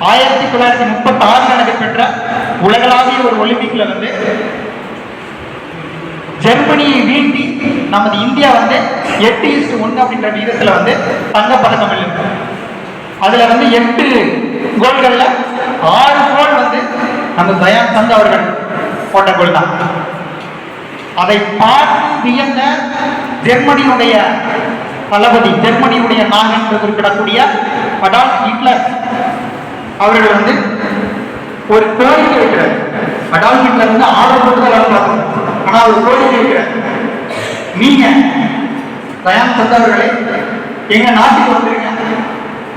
1936 நடைபெற்ற உலகளாவிய ஒரு ஒலிம்பிக்ல ஜெர்மனியை வீழ்த்தி நமது இந்தியா 8:1 அப்படின்ற வீதத்துல தங்கப்பதக்கம் இல்லை. அதுல 8 கோல்கள்ல 6 கோல் நம்ம தயான் சந்த் அவர்கள் போட்ட கோல் தான். அதை பார்த்து வியந்த ஜெர்மனியுடைய தளபதி, ஜெர்மனியுடைய நாயகன் என்று குறிப்பிடக்கூடிய அடால்ஃப் ஹிட்லர் அவர்கள் ஒரு கோரிக்கை வைக்கிறார். அடால்ஃப் ஹிட்லர் 6 கோல்கள், ஆனா ஒரு கோரிக்கை வைக்கிறார். நீங்க தயான் சந்த் அவர்களே எங்க நாட்டுக்கு வந்துருங்க,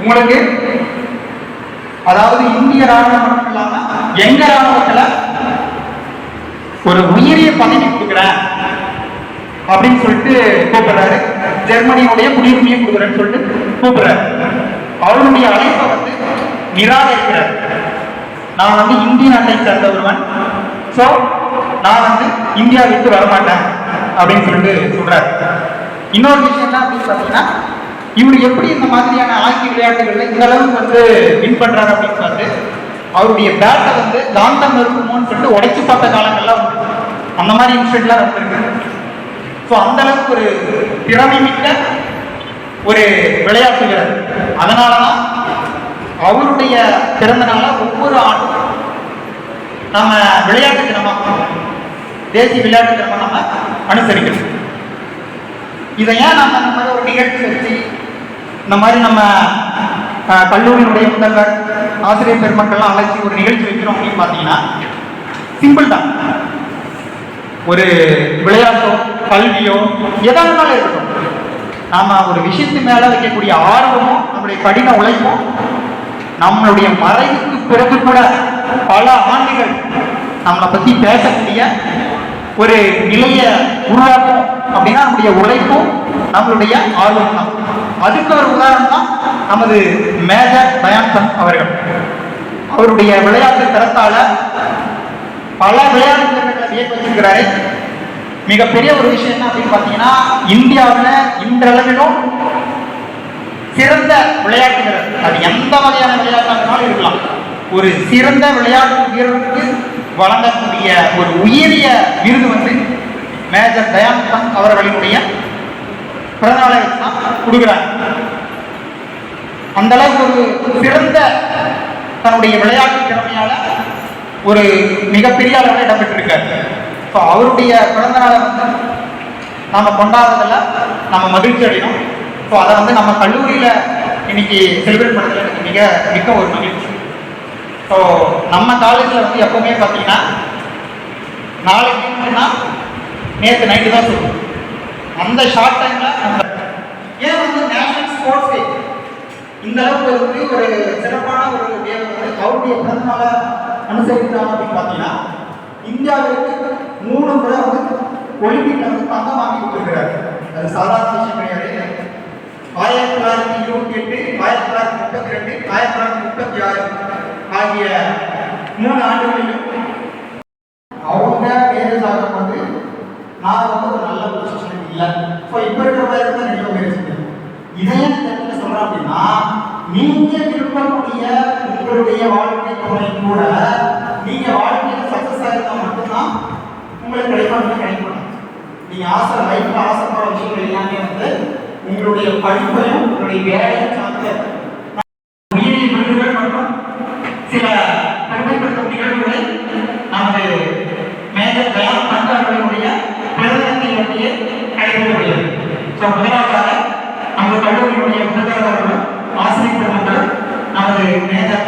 உங்களுக்கு அதாவது இந்திய ராணுவம் மட்டும் இல்லாம எங்க ராணுவத்துல ஒரு உயரிய பதவி கொடுக்குறேன் அப்படின்னு சொல்லிட்டு கூப்பிடுறாரு. ஜெர்மனியுடைய குடியுரிமையை கொடுக்குறேன்னு சொல்லிட்டு கூப்பிடுறாரு. அவருடைய அழைப்பை நிராகரிக்கிறார். நான் இந்திய நாட்டை சேர்ந்த ஒருவன், சோ நான் இந்தியா விட்டு வரமாட்டேன் அப்படின்னு சொல்லிட்டு சொல்றாரு. இன்னொரு விஷயம் என்ன அப்படின்னு பாத்தீங்கன்னா, இவர் எப்படி இந்த மாதிரியான ஆகிய விளையாட்டுகள்ல இந்த அளவுக்கு வின் பண்றாரு அப்படின்னு பார்த்து அவருடைய பேட்டை காந்தம் இருக்குமோன்னு சொல்லிட்டு உடைச்சு பார்த்த காலங்கள்லாம் அந்த மாதிரி இன்சிடென்ட்லாம் நடந்திருக்கு. ஸோ அந்த அளவுக்கு ஒரு திறமை மிக்க ஒரு விளையாட்டு வீரர். அதனாலதான் அவருடைய பிறந்த நாள ஒவ்வொரு ஆண்டும் நம்ம விளையாட்டு தினமா, தேசிய விளையாட்டு தினமா நம்ம அனுசரிக்கிறோம். இதை ஏன் நம்ம இந்த மாதிரி ஒரு நிகழ்ச்சி வச்சு இந்த மாதிரி நம்ம கல்லூரியினுடைய முதல்வர், ஆசிரியர் பெருமக்கள்லாம் அழைச்சி ஒரு நிகழ்ச்சி வைக்கிறோம் அப்படின்னு பார்த்தீங்கன்னா, சிம்பிள் தான். ஒரு விளையாட்டோ கல்வியோ எதாவது இருக்கட்டும், நாம ஒரு விஷயத்து மேல வைக்கக்கூடிய ஆர்வமும் நம்முடைய கடின உழைப்பும் நம்மளுடைய மறைவுக்கு பிறகு கூட பல ஆண்டுகள் நம்மளை பத்தி பேசக்கூடிய ஒரு நிலையை உருவாக்கும் அப்படின்னா நம்முடைய உழைப்பும் நம்மளுடைய ஆர்வம் தான். அதுக்கு ஒரு உதாரணம் தான் நமது மேஜர் தயான் சந்த் அவர்கள். அவருடைய விளையாட்டு தரத்தால பல விளையாட்டு வீரர்களை வியக்க வச்சிருக்கிறாரு. மிகப்பெரிய ஒரு விஷயம் என்ன அப்படின்னு பார்த்தீங்கன்னா, இந்தியாவில் இன்றளவிலும் சிறந்த விளையாட்டு வீரர், அது எந்த வகையான விளையாட்டாக இருக்கலாம், ஒரு சிறந்த விளையாட்டு வீரருக்கு வழங்கக்கூடிய ஒரு உயரிய விருது மேஜர் தயான் சந்த் அவர்களினுடைய பிறந்தநாளை தான் கொடுக்குறாங்க. அந்த அளவுக்கு ஒரு சிறந்த தன்னுடைய விளையாட்டு திறமையால ஒரு மிகப்பெரிய அளவில் இடம்பெற்றிருக்காரு. ஸோ அவருடைய பிறந்த நாளை நாம கொண்டாடுறதுல நம்ம மகிழ்ச்சி அடையணும். ஸோ அதை நம்ம கல்லூரியில இன்னைக்கு செலிப்ரேட் பண்ணுறதுல எனக்கு மிக்க ஒரு மகிழ்ச்சி. ஸோ நம்ம காலேஜில் எப்பவுமே பார்த்தீங்கன்னா, நாளைக்குன்னா நேற்று நைட்டு தான் சொல்லுவோம். அந்த ஷார்ட் டைம்ல ஏன் நேஷனல் ஸ்போர்ட்ஸ் டே இந்த அளவுக்கு ஒரு சிறப்பான ஒரு டே அவருடைய பிறந்த நாளை அனுசரிக்கிறாங்க அப்படின்னு பார்த்தீங்கன்னா, இந்தியாவிற்கு 3 முறை ஒலிம்பிக்ல தங்கம் வாங்கி கொடுத்துருக்கிறாரு. அது சாதாரண விஷயம் கிடையாது. 1928, 1932, 1936 ஆகிய 3 ஆண்டுகளிலும் அவங்க மேரேஜ் நான் ஒரு நல்ல பொசிஷன் இல்லை. ஸோ இப்போ இருக்கிற மாதிரி தான் ரெண்டு மேரேஜ். இதையும் என்ன சொல்றேன் அப்படின்னா, நீங்க விரும்பக்கூடிய உங்களுடைய வாழ்க்கை துணை கூட நீங்க வாழ்க்கையில சக்சஸ் ஆகிருந்தா மட்டும்தான் உங்களுக்கு கிடைக்கும். நீங்க லைஃப்ல ஆசைப்படுற விஷயங்கள் எல்லாமே உங்களுடைய படிப்பையும் உங்களுடைய வேலையும் சார்ந்த உயிரி விருதுகள் மற்றும் சில பெருமைப்படுத்தும் நிகழ்வுகளை நமது மேஜர் தயான் சந்த் அவர்களுடைய பிறந்தத்தை பற்றியே கைவிடப்படுகிறது. ஸோ முதலாவதாக நமது கல்லூரியினுடைய முதல்வர்களும் ஆசிரியர் பெருமக்களும் நமது மேஜர்